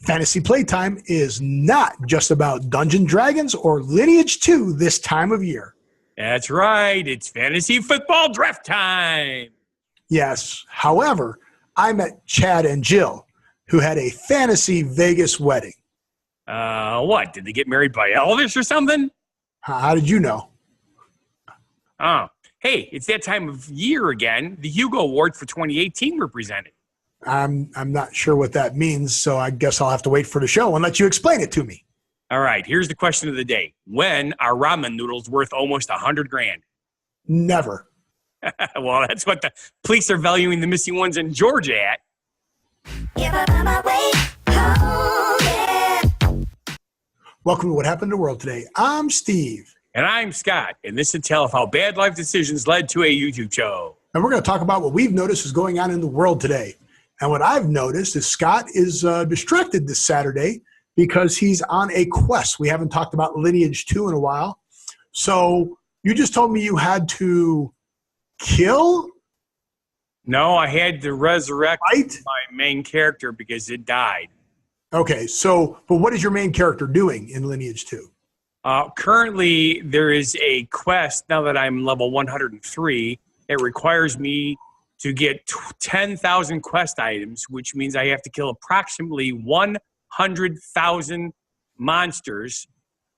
Fantasy Playtime is not just about Dungeons & Dragons or Lineage 2 this time of year. That's right. It's fantasy football draft time. Yes. However, I met Chad and Jill, who had a fantasy Vegas wedding. What? Did they get married by Elvis or something? How did you know? Oh, hey, it's that time of year again. The Hugo Awards for 2018 were presented. I'm not sure what that means, so I guess I'll have to wait for the show and let you explain it to me. All right, here's the question of the day. When are ramen noodles worth almost $100,000? Never. Well, that's what the police are valuing the missing ones in Georgia at. Welcome to What Happened in the World Today. I'm Steve. And I'm Scott, and this is a tale of how bad life decisions led to a YouTube show. And we're going to talk about what we've noticed is going on in the world today. And what I've noticed is Scott is distracted this Saturday because he's on a quest. We haven't talked about Lineage 2 in a while. So you just told me you had to kill? No, I had to resurrect Right? my main character because it died. Okay, so, but what is your main character doing in Lineage 2? Currently, there is a quest, now that I'm level 103, it requires me to get 10,000 quest items, which means I have to kill approximately 100,000 monsters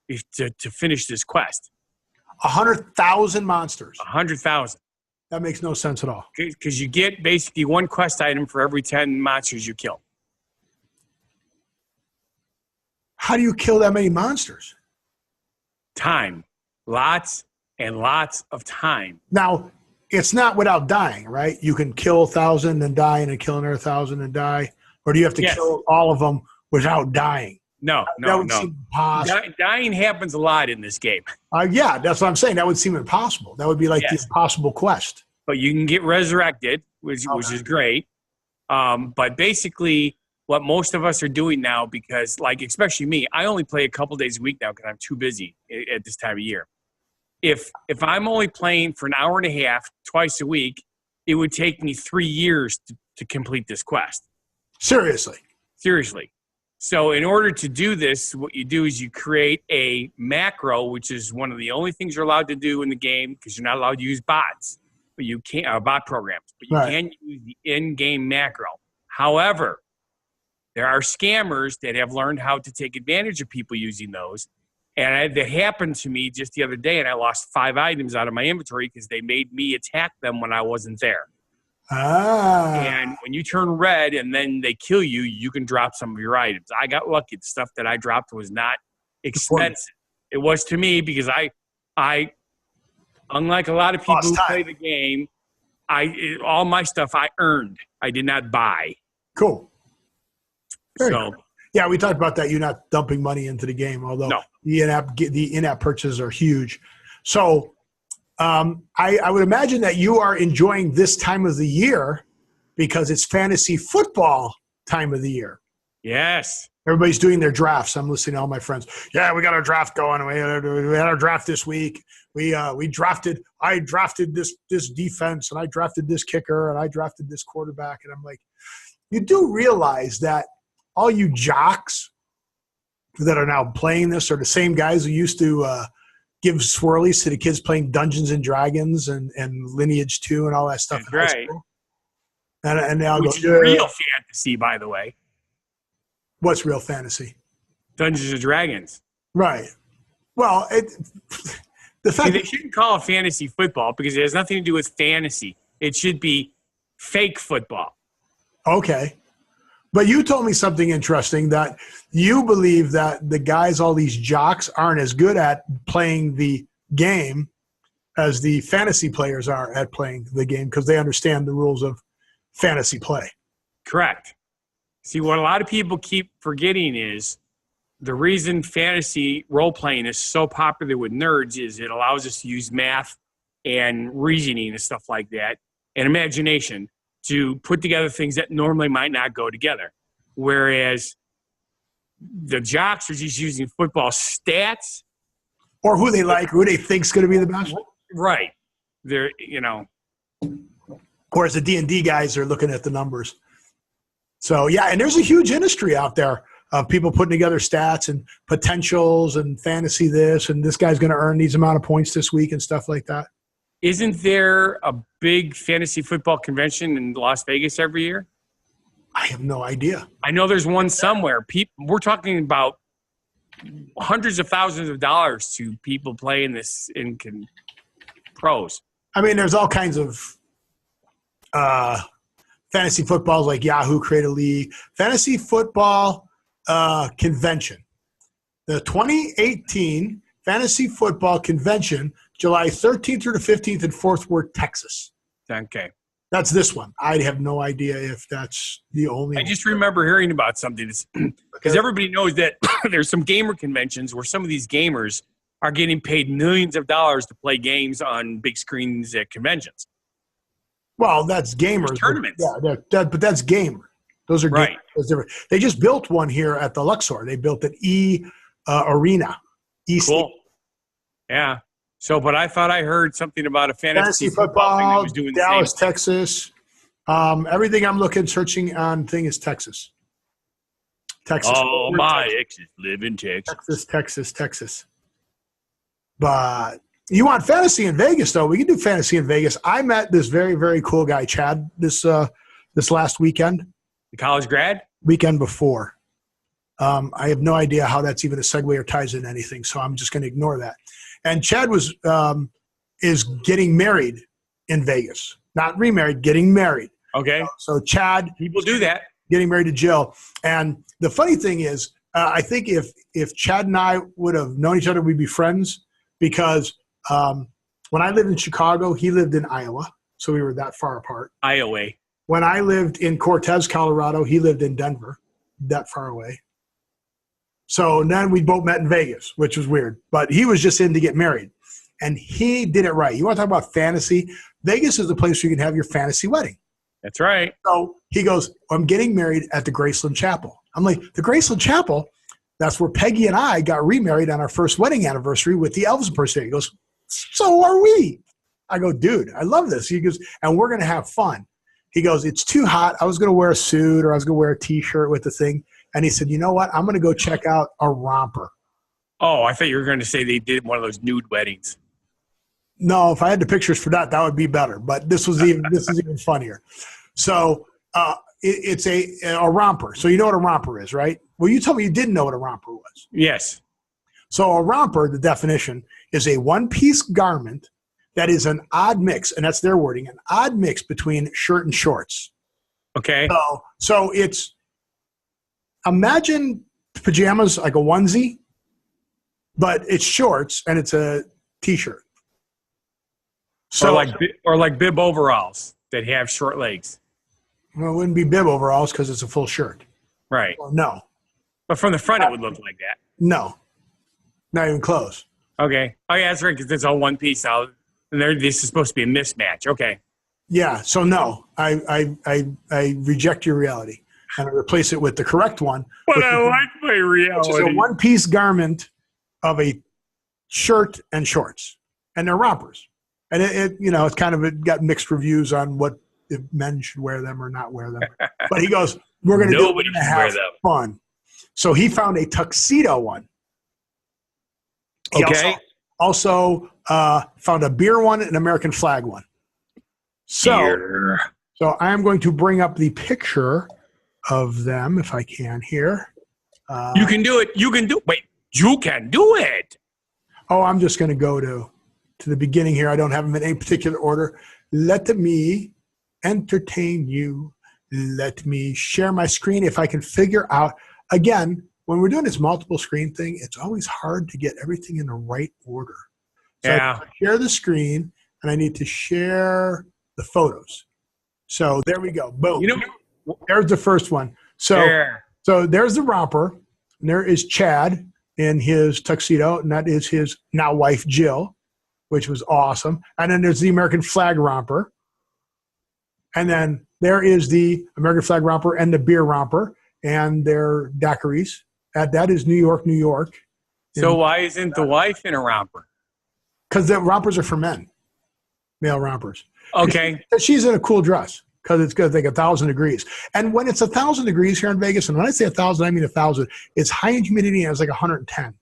to finish this quest. 100,000 monsters. 100,000. That makes no sense at all. Because you get basically one quest item for every 10 monsters you kill. How do you kill that many monsters? Time. Lots and lots of time. Now, it's not without dying, right? You can kill 1,000 and die and then kill another 1,000 and die. Or do you have to kill all of them without dying? No. Seem impossible. Dying happens a lot in this game. Yeah, that's what I'm saying. That would seem impossible. That would be like the impossible quest. But you can get resurrected, which is great. But basically, what most of us are doing now, because like especially me, I only play a couple days a week now because I'm too busy at this time of year. If I'm only playing for an hour and a half twice a week, it would take me 3 years to complete this quest. Seriously. So in order to do this, what you do is you create a macro, which is one of the only things you're allowed to do in the game because you're not allowed to use bots, but you can't bot programs, but you can use the in-game macro. However, there are scammers that have learned how to take advantage of people using those. And that happened to me just the other day, and I lost 5 items out of my inventory because they made me attack them when I wasn't there. And when you turn red and then they kill you, you can drop some of your items. I got lucky. The stuff that I dropped was not expensive. It was to me because I unlike a lot of people who play the game, all my stuff I earned. I did not buy. Cool. Yeah, we talked about that. You're not dumping money into the game, although the in-app purchases are huge. So I would imagine that you are enjoying this time of the year because it's fantasy football time of the year. Yes. Everybody's doing their drafts. I'm listening to all my friends. Yeah, we got our draft going. We had our draft this week. I drafted this defense, and I drafted this kicker, and I drafted this quarterback. And I'm like, you do realize that all you jocks that are now playing this are the same guys who used to give swirlies to the kids playing Dungeons and Dragons and Lineage 2 and all that stuff. That's right. And now which is real fantasy, by the way. What's real fantasy? Dungeons and Dragons. Right. Well, the fact they shouldn't call it fantasy football because it has nothing to do with fantasy. It should be fake football. Okay. But you told me something interesting, that you believe that the guys, all these jocks, aren't as good at playing the game as the fantasy players are at playing the game because they understand the rules of fantasy play. Correct. See, what a lot of people keep forgetting is the reason fantasy role-playing is so popular with nerds is it allows us to use math and reasoning and stuff like that and imagination to put together things that normally might not go together. Whereas the jocks are just using football stats. Or who they like, who they think is going to be the best. Right. They're, Or as the D&D guys are looking at the numbers. So, yeah, and there's a huge industry out there of people putting together stats and potentials and fantasy this, and this guy's going to earn these amount of points this week and stuff like that. Isn't there a big fantasy football convention in Las Vegas every year? I have no idea. I know there's one somewhere. We're talking about hundreds of thousands of dollars to people playing this in pros. I mean, there's all kinds of fantasy footballs, like Yahoo create a league. Fantasy football convention. The 2018 Fantasy Football Convention, July 13th through the 15th in Fort Worth, Texas. Okay. That's this one. I have no idea if that's the only I just remember hearing about something because everybody knows that there's some gamer conventions where some of these gamers are getting paid millions of dollars to play games on big screens at conventions. Well, that's gamers. There's tournaments. But that's gamer. Those are right. Gamers. They just built one here at the Luxor. They built an Arena. Cool. Yeah. So, but I thought I heard something about a fantasy football thing that was doing Dallas, the same. Texas. Everything I'm searching on thing is Texas. Texas. Oh, my exes live in Texas. Texas. But you want fantasy in Vegas, though? We can do fantasy in Vegas. I met this very, very cool guy, Chad, this last weekend. The college grad? Weekend before. I have no idea how that's even a segue or ties in anything, so I'm just going to ignore that. And Chad is getting married in Vegas. Not remarried, getting married. Okay. So Chad. People do that. Getting married to Jill. And the funny thing is, I think if Chad and I would have known each other, we'd be friends because when I lived in Chicago, he lived in Iowa. So we were that far apart. Iowa. When I lived in Cortez, Colorado, he lived in Denver, that far away. So then we both met in Vegas, which was weird. But he was just in to get married. And he did it right. You want to talk about fantasy? Vegas is the place where you can have your fantasy wedding. That's right. So he goes, I'm getting married at the Graceland Chapel. I'm like, the Graceland Chapel? That's where Peggy and I got remarried on our first wedding anniversary with the Elvis impersonator. He goes, so are we. I go, dude, I love this. He goes, and we're going to have fun. He goes, it's too hot. I was going to wear a suit or I was going to wear a T-shirt with the thing. And he said, you know what? I'm going to go check out a romper. Oh, I thought you were going to say they did one of those nude weddings. No, if I had the pictures for that, that would be better. But this is even funnier. So it's a romper. So you know what a romper is, right? Well, you told me you didn't know what a romper was. Yes. So a romper, the definition, is a one-piece garment that is an odd mix, and that's their wording, an odd mix between shirt and shorts. Okay. So it's – imagine pajamas like a onesie, but it's shorts and it's a T-shirt. So, or like bib overalls that have short legs. Well, it wouldn't be bib overalls because it's a full shirt. Right. Well, no. But from the front, it would look like that. No. Not even close. Okay. Oh, yeah, that's right, because it's all one piece out. And this is supposed to be a mismatch. Okay. Yeah. So, no. I reject your reality. And I replace it with the correct one. But I like my reality. Which is a one-piece garment of a shirt and shorts. And they're rompers. And it's kind of got mixed reviews on what if men should wear them or not wear them. But he goes, we're going to have fun. So he found a tuxedo one. He also found a beer one and an American flag one. So I am going to bring up the picture of them if I can here. You can do it. You can do it. Oh, I'm just going to go to the beginning here. I don't have them in any particular order. Let me entertain you. Let me share my screen. If I can figure out, again, when we're doing this multiple screen thing, it's always hard to get everything in the right order. So yeah. I share the screen, and I need to share the photos. So there we go. Boom. There's the first one. So there's the romper. And there is Chad in his tuxedo, and that is his now wife, Jill, which was awesome. And then there's the American flag romper. And then there is the American flag romper and the beer romper and their daiquiris. That is New York, New York. So why isn't the wife in a romper? Because the rompers are for men, male rompers. Okay. She's in a cool dress. because it's going to take 1,000 degrees. And when it's 1,000 degrees here in Vegas, and when I say 1,000, I mean 1,000, it's high in humidity and it's like 110.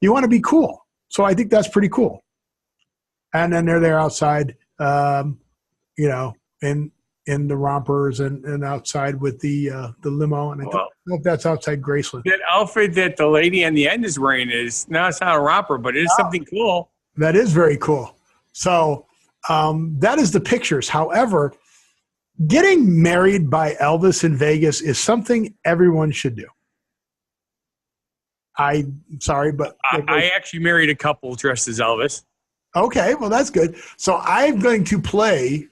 You want to be cool. So I think that's pretty cool. And then they're there outside, you know, in the rompers and outside with the limo. And I hope that's outside Graceland. That outfit that the lady on the end is wearing it's not a romper, but it is something cool. That is very cool. So that is the pictures. However, getting married by Elvis in Vegas is something everyone should do. I'm sorry, but I actually married a couple dressed as Elvis. Okay, well that's good. So I'm going to play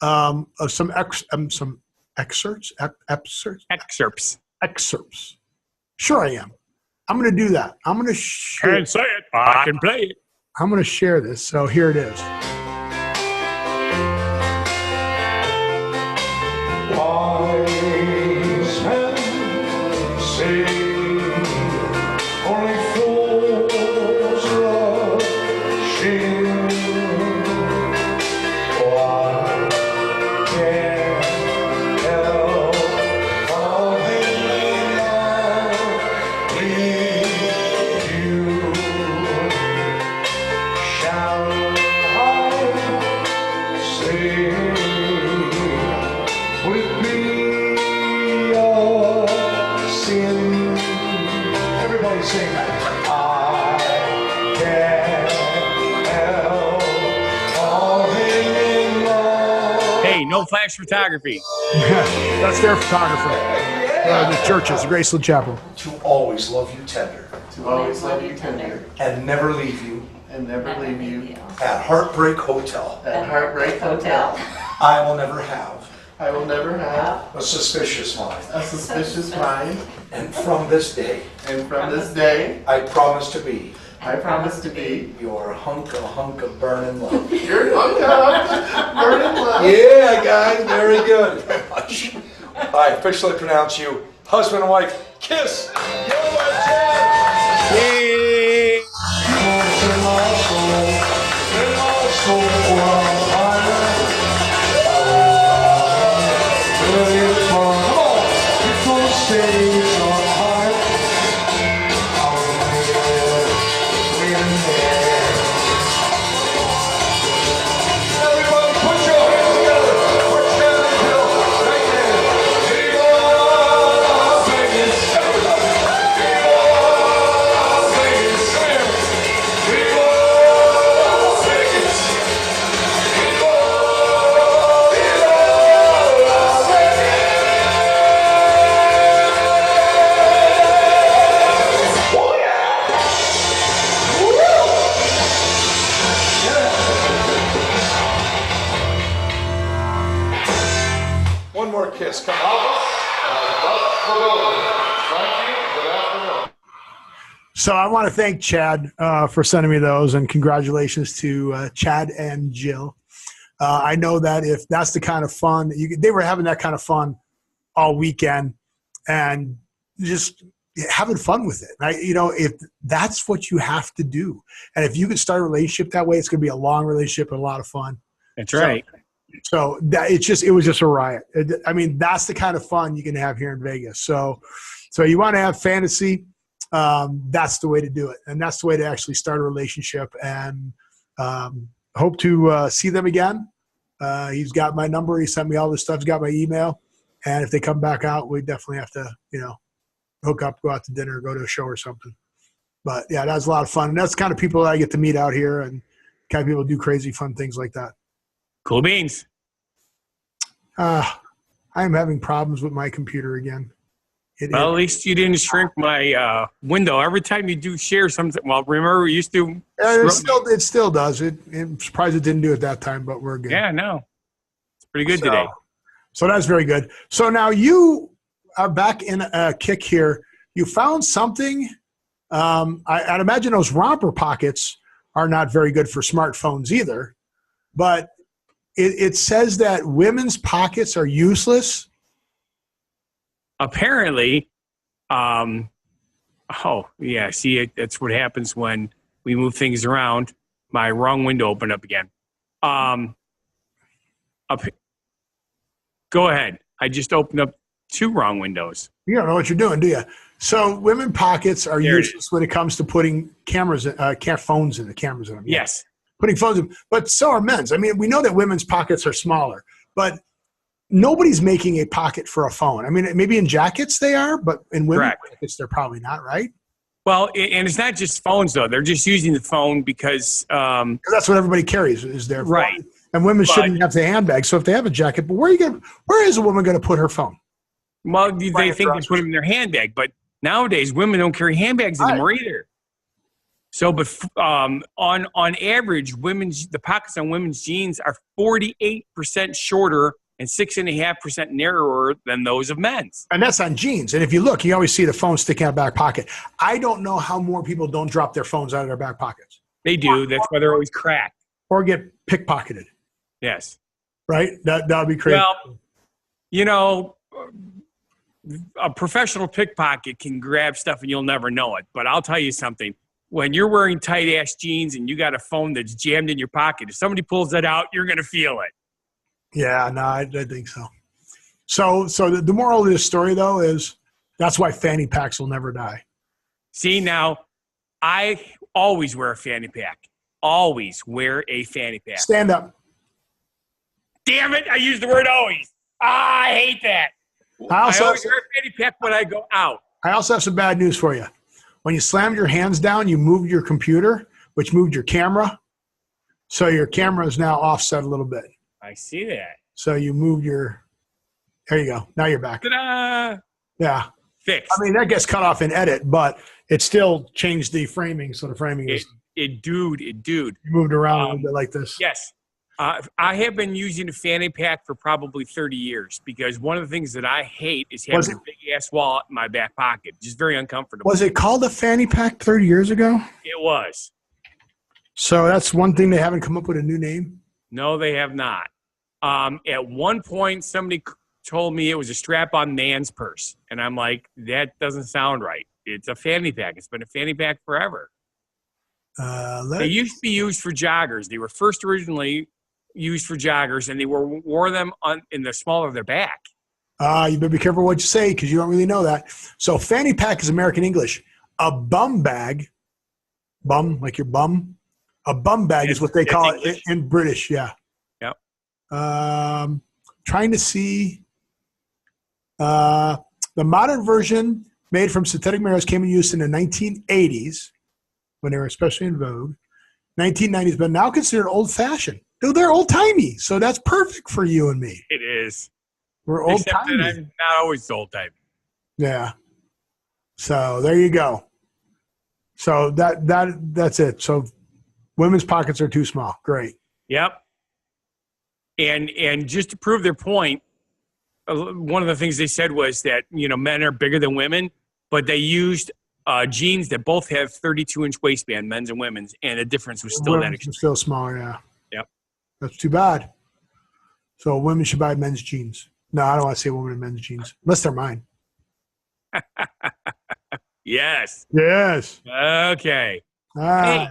some excerpts. Sure, I am. I'm going to do that. I'm going to share. Can't say it. I can play it. I'm going to share this. So here it is. Wise men say only fools rush in. What can help falling in love with you? Shall I say? Would it be a sin? Everybody sing that. I can't help falling in love. Hey, no flash photography. That's their photographer. The churches, Graceland Chapel. To always love you tender. To always love you tender. And never leave you. And never leave you. At Heartbreak Hotel. At Heartbreak Hotel. I will never have. I will never have. A suspicious mind. A suspicious mind. And from this day. And from this day. I promise to be. I promise to be. Your hunk of burning love. Your hunk of burning love. Yeah, guys, very good. I officially pronounce you husband and wife. Kiss. Yay! One more kiss. Come on. So I want to thank Chad for sending me those, and congratulations to Chad and Jill. I know that if that's the kind of fun they were having that kind of fun all weekend, and just having fun with it. If that's what you have to do, and if you can start a relationship that way, it's going to be a long relationship and a lot of fun. That's right. So that it was just a riot. I mean, that's the kind of fun you can have here in Vegas. So you want to have fantasy. That's the way to do it. And that's the way to actually start a relationship, and hope to see them again. He's got my number. He sent me all this stuff. He's got my email. And if they come back out, we definitely have to, hook up, go out to dinner, go to a show or something. But yeah, that was a lot of fun. And that's the kind of people that I get to meet out here, and kind of people do crazy fun things like that. Cool beans. I am having problems with my computer again. Well, at least you didn't shrink my window. Every time you do share something, well, remember we used to. It still does. I'm surprised it didn't do it that time, but we're good. Yeah, no. It's pretty good today. So that's very good. So now you are back in a kick here. You found something. I'd imagine those romper pockets are not very good for smartphones either, but it says that women's pockets are useless. Apparently, that's what happens when we move things around. My wrong window opened up again. Go ahead. I just opened up 2 wrong windows. You don't know what you're doing, do you? So women pockets are There it useless when it comes to putting cameras, phones in the cameras in them. Yeah. Yes. Putting phones in, but so are men's. I mean, we know that women's pockets are smaller, but nobody's making a pocket for a phone. I mean, maybe in jackets they are, but in women's pockets they're probably not, right? Well, and it's not just phones though. They're just using the phone because that's what everybody carries is their phone. Right. And women shouldn't have the handbag. So if they have a jacket, but where is a woman going to put her phone? Well, they think they put them in their handbag, but nowadays women don't carry handbags anymore either. So, but on average, the pockets on women's jeans are 48% shorter and 6.5% narrower than those of men's. And that's on jeans. And if you look, you always see the phone sticking out of the back pocket. I don't know how more people don't drop their phones out of their back pockets. They do. That's why they're always cracked. Or get pickpocketed. Yes. Right? That would be crazy. Well, you know, a professional pickpocket can grab stuff and you'll never know it. But I'll tell you something. When you're wearing tight-ass jeans and you got a phone that's jammed in your pocket, if somebody pulls that out, you're going to feel it. Yeah, no, I think so. So the moral of this story, though, is that's why fanny packs will never die. See, now, I always wear a fanny pack. Always wear a fanny pack. Stand up. Damn it, I used the word always. I hate that. I always wear a fanny pack when I go out. I also have some bad news for you. When you slammed your hands down, you moved your computer, which moved your camera. So your camera is now offset a little bit. I see that. So you moved there you go. Now you're back. Ta-da! Yeah. Fixed. I mean, that gets cut off in edit, but it still changed the framing. So the framing is. It moved around a little bit like this. Yes. I have been using a fanny pack for probably 30 years because one of the things that I hate is having a big-ass wallet in my back pocket. Just very uncomfortable. Was it called a fanny pack 30 years ago? It was. So that's one thing they haven't come up with a new name? No, they have not. At one point, somebody told me it was a strap-on man's purse. And I'm like, that doesn't sound right. It's a fanny pack. It's been a fanny pack forever. They used to be used for joggers. They were first originally used for joggers, and they wore them in the small of their back. You better be careful what you say because you don't really know that. So fanny pack is American English. A bum bag, like your bum, a bum bag is what they call it in British, yeah. Yep. Trying to see the modern version made from synthetic materials came in use in the 1980s when they were especially in vogue. 1990s, but now considered old-fashioned. Dude, they're old-timey, so that's perfect for you and me. It is. We're old-timey. Except that I'm not always old-timey. Yeah. So there you go. So that's it. So women's pockets are too small. Great. Yep. And just to prove their point, one of the things they said was that, men are bigger than women, but they used jeans that both have 32-inch waistband, men's and women's, and the difference was still that extreme. Still smaller, yeah. Yep. That's too bad. So women should buy men's jeans. No, I don't want to say women in men's jeans, unless they're mine. Yes. Yes. Okay. Hey.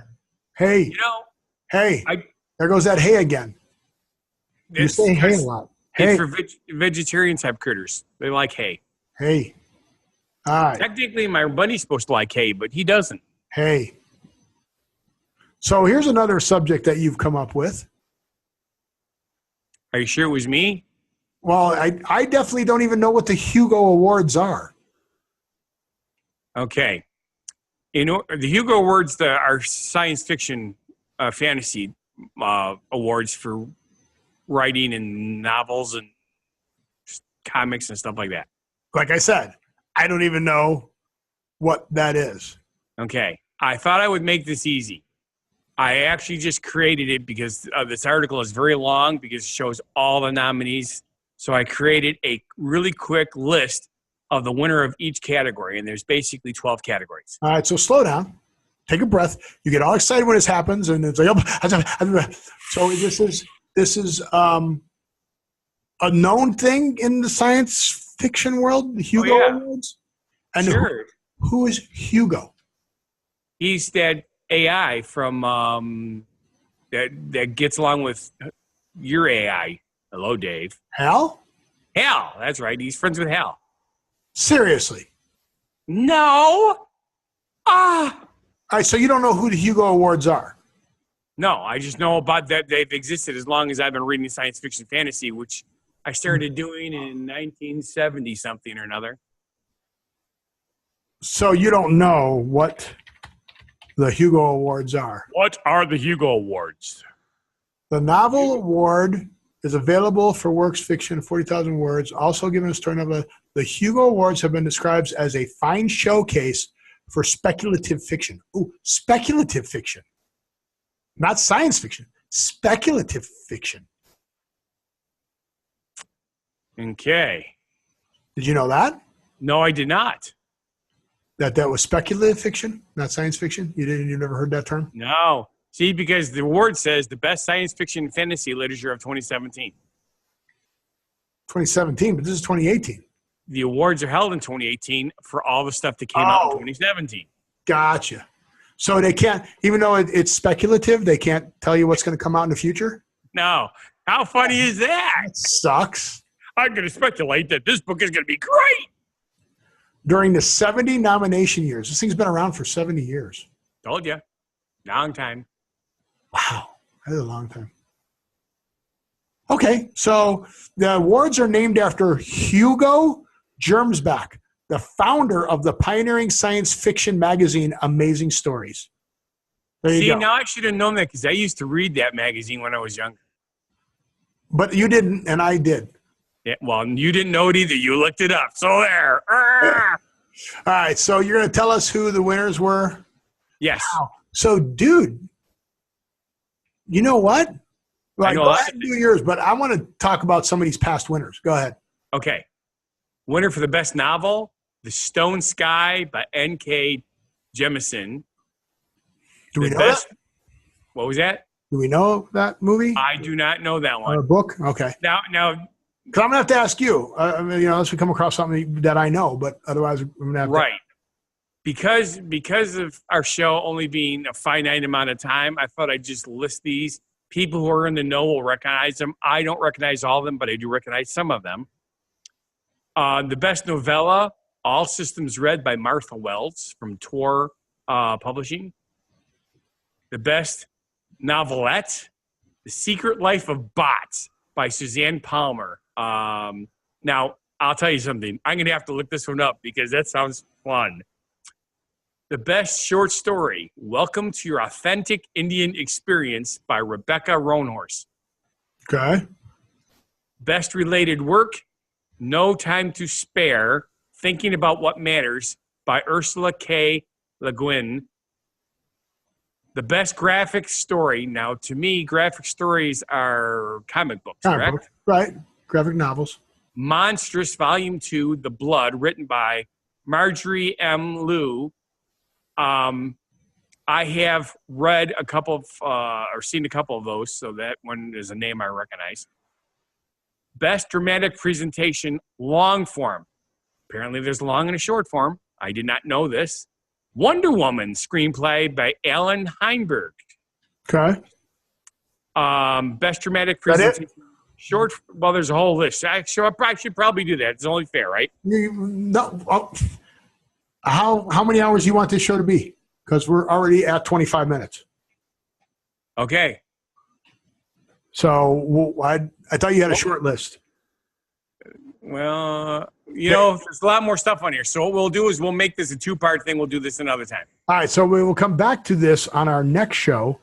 Hey. There goes that hey again. You say hey a lot. Hey. It's for vegetarian type critters. They like hay. Hey. All right. Technically, my bunny's supposed to like hay, but he doesn't. Hey. So here's another subject that you've come up with. Are you sure it was me? Well, I definitely don't even know what the Hugo Awards are. Okay. The Hugo Awards are science fiction fantasy awards for writing and novels and comics and stuff like that. Like I said, I don't even know what that is. Okay. I thought I would make this easy. I actually just created it because this article is very long because it shows all the nominees. So I created a really quick list of the winner of each category, and there's basically 12 categories. All right, so slow down. Take a breath. You get all excited when this happens, and it's like, so this is a known thing in the science fiction world, the Hugo Awards? And sure. Who is Hugo? He's that AI from that gets along with your AI. Hello, Dave. Hal? Hal. That's right. He's friends with Hal. Seriously. No. All right, so you don't know who the Hugo Awards are? No, I just know about that. They've existed as long as I've been reading science fiction fantasy, which I started doing in 1970 something or another. So you don't know what the Hugo Awards are? What are the Hugo Awards? The novel award is available for works fiction 40,000 words, also given a story novel. The Hugo Awards have been described as a fine showcase for speculative fiction. Ooh, speculative fiction. Not science fiction, speculative fiction. Okay. Did you know that? No, I did not. That was speculative fiction, not science fiction? You never heard that term? No. See, because the award says the best science fiction and fantasy literature of 2017. 2017, but this is 2018. The awards are held in 2018 for all the stuff that came out in 2017. Gotcha. So they can't, even though it's speculative, they can't tell you what's going to come out in the future? No. How funny is that? That sucks. I'm going to speculate that this book is going to be great. During the 70 nomination years, this thing's been around for 70 years. Told you. Long time. Wow. That is a long time. Okay, so the awards are named after Hugo Gernsback, the founder of the pioneering science fiction magazine Amazing Stories. There you go. Now I should have known that because I used to read that magazine when I was younger. But you didn't, and I did. Yeah, well, you didn't know it either. You looked it up. So there. All right, so you're going to tell us who the winners were? Yes. Wow. So, dude, you know what? Like, go ahead and do yours, but I want to talk about some of these past winners. Go ahead. Okay. Winner for the best novel, The Stone Sky by N.K. Jemisin. Do we know that? What was that? Do we know that movie? I do not know that one. Or a book? Okay. Now, because I'm going to have to ask you, unless we come across something that I know, but otherwise I'm going to have to. Right. Because of our show only being a finite amount of time, I thought I'd just list these. People who are in the know will recognize them. I don't recognize all of them, but I do recognize some of them. The best novella, All Systems Read by Martha Wells from Tor Publishing. The best novelette, The Secret Life of Bots by Suzanne Palmer. Now, I'll tell you something. I'm going to have to look this one up because that sounds fun. The best short story, Welcome to Your Authentic Indian Experience by Rebecca Roanhorse. Okay. Best related work, No Time to Spare, Thinking About What Matters by Ursula K. Le Guin. The best graphic story, now to me, graphic stories are comic books, correct? Right. Graphic novels. Monstrous Volume 2, The Blood, written by Marjorie M. Liu. I have read a couple of, or seen a couple of those, so that one is a name I recognize. Best dramatic presentation, long form. Apparently there's a long and a short form. I did not know this. Wonder Woman screenplay by Alan Heinberg. Okay. Best dramatic presentation. Short, well, there's a whole list. I should probably do that. It's only fair, right? How many hours do you want this show to be? Because we're already at 25 minutes. Okay. So I thought you had a short list. Well, there's a lot more stuff on here. So what we'll do is we'll make this a two-part thing. We'll do this another time. All right. So we will come back to this on our next show.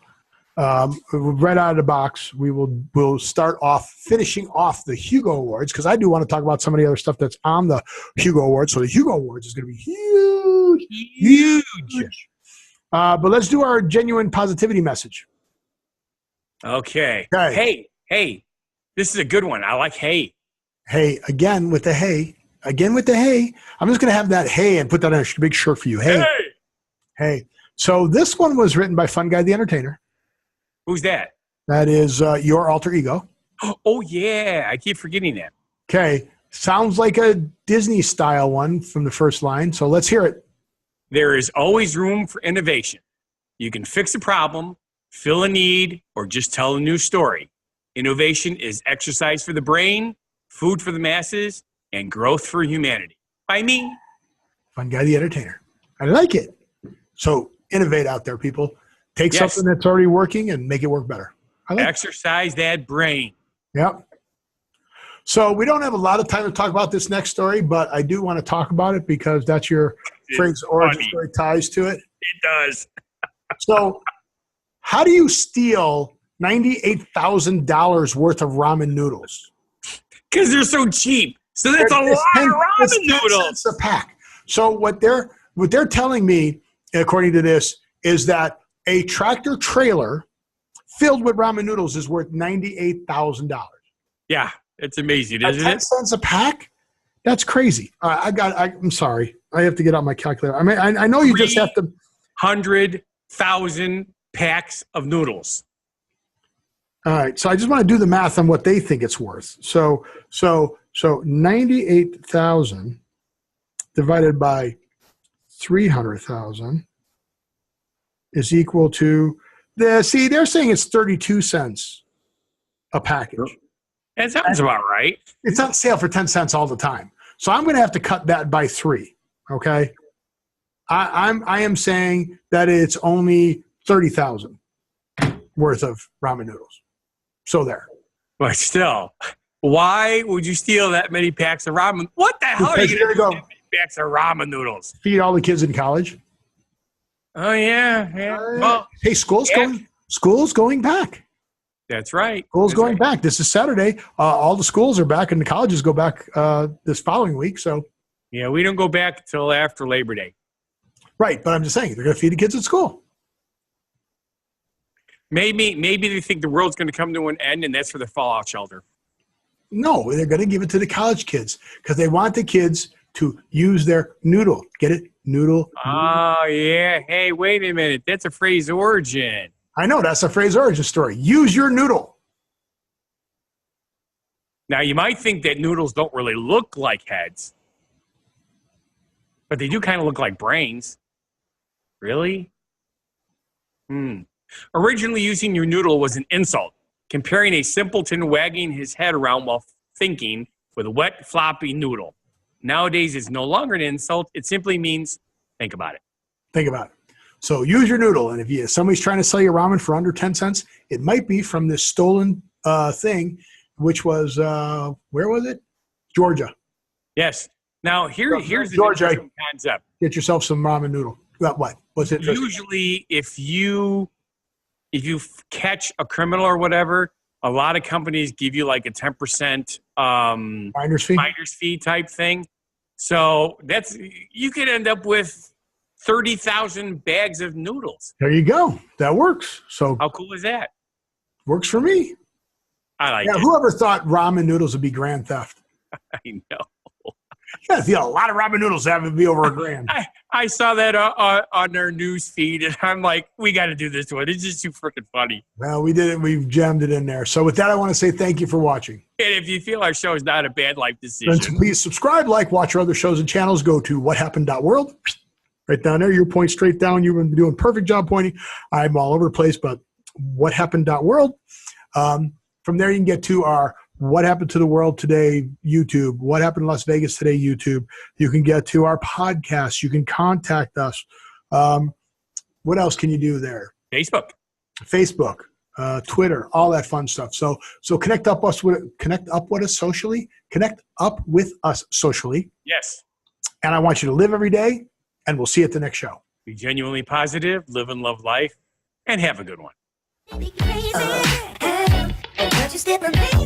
Right out of the box, we'll start off finishing off the Hugo Awards because I do want to talk about some of the other stuff that's on the Hugo Awards. So the Hugo Awards is going to be huge. But let's do our genuine positivity message. Okay. Hey, this is a good one. I like hey. Hey, again with the hey. Again with the hey. I'm just going to have that hey and put that on a big shirt for you. Hey. So this one was written by Fun Guy the Entertainer. Who's that? That is your alter ego. Oh, yeah. I keep forgetting that. Okay. Sounds like a Disney-style one from the first line, so let's hear it. There is always room for innovation. You can fix a problem, fill a need, or just tell a new story. Innovation is exercise for the brain, Food for the Masses, and Growth for Humanity. By me. Fun Guy the Entertainer. I like it. So innovate out there, people. Take something that's already working and make it work better. I like Exercise that brain. Yep. So we don't have a lot of time to talk about this next story, but I do want to talk about it because that's your Frank's origin story ties to it. It does. So how do you steal $98,000 worth of ramen noodles? Because they're so cheap. So that's a lot of ramen noodles. It's a pack. So what they're telling me, according to this, is that a tractor trailer filled with ramen noodles is worth $98,000. Yeah, it's amazing, At isn't 10 it? cents a pack? That's crazy. I'm sorry. I have to get out my calculator. I mean, I know you just have to. 100,000 packs of noodles. All right. So I just want to do the math on what they think it's worth. So 98,000 divided by 300,000 is equal to they're saying it's 32 cents a package. That sounds about right. It's on sale for 10 cents all the time. So I'm going to have to cut that by 3. Okay. I am saying that it's only 30,000 worth of ramen noodles. So there. But still, why would you steal that many packs of ramen? What the hell are you going to do with that many packs of ramen noodles? Feed all the kids in college. Oh, yeah. Well, hey, school's going back. That's right. School's going back. This is Saturday. All the schools are back and the colleges go back this following week. So, yeah, we don't go back until after Labor Day. Right, but I'm just saying they're going to feed the kids at school. Maybe they think the world's going to come to an end, and that's for the fallout shelter. No, they're going to give it to the college kids because they want the kids to use their noodle. Get it? Noodle. Oh, yeah. Hey, wait a minute. That's a phrase origin. I know. That's a phrase origin story. Use your noodle. Now, you might think that noodles don't really look like heads, but they do kind of look like brains. Really? Originally, using your noodle was an insult, comparing a simpleton wagging his head around while thinking with a wet, floppy noodle. Nowadays, it's no longer an insult. It simply means think about it. Think about it. So use your noodle. And if somebody's trying to sell you ramen for under 10 cents, it might be from this stolen thing, which was, where was it? Georgia. Yes. Now, here's the Georgia concept. Get yourself some ramen noodle. What? What's it? Usually, if you catch a criminal or whatever, a lot of companies give you like a 10% finder's fee type thing. So you could end up with 30,000 bags of noodles. There you go. That works. So how cool is that? Works for me. I like it. Whoever thought ramen noodles would be grand theft? I know. Yeah, a lot of ramen noodles have to be over $1,000. I saw that on their news feed, and I'm like, we got to do this one. It's just too freaking funny. Well, we did it. We've jammed it in there. So with that, I want to say thank you for watching. And if you feel our show is not a bad life decision, then please subscribe, watch our other shows and channels. Go to whathappened.world. Right down there. You point straight down. You've been doing a perfect job pointing. I'm all over the place, but whathappened.world. From there, you can get to our What Happened to the World Today YouTube, What Happened in Las Vegas Today YouTube. You can get to our podcast. You can contact us. What else can you do there? Facebook, Twitter, all that fun stuff. So connect up with us socially. Connect up with us socially. Yes. And I want you to live every day, and we'll see you at the next show. Be genuinely positive, live and love life, and have a good one. Crazy, but you still remain.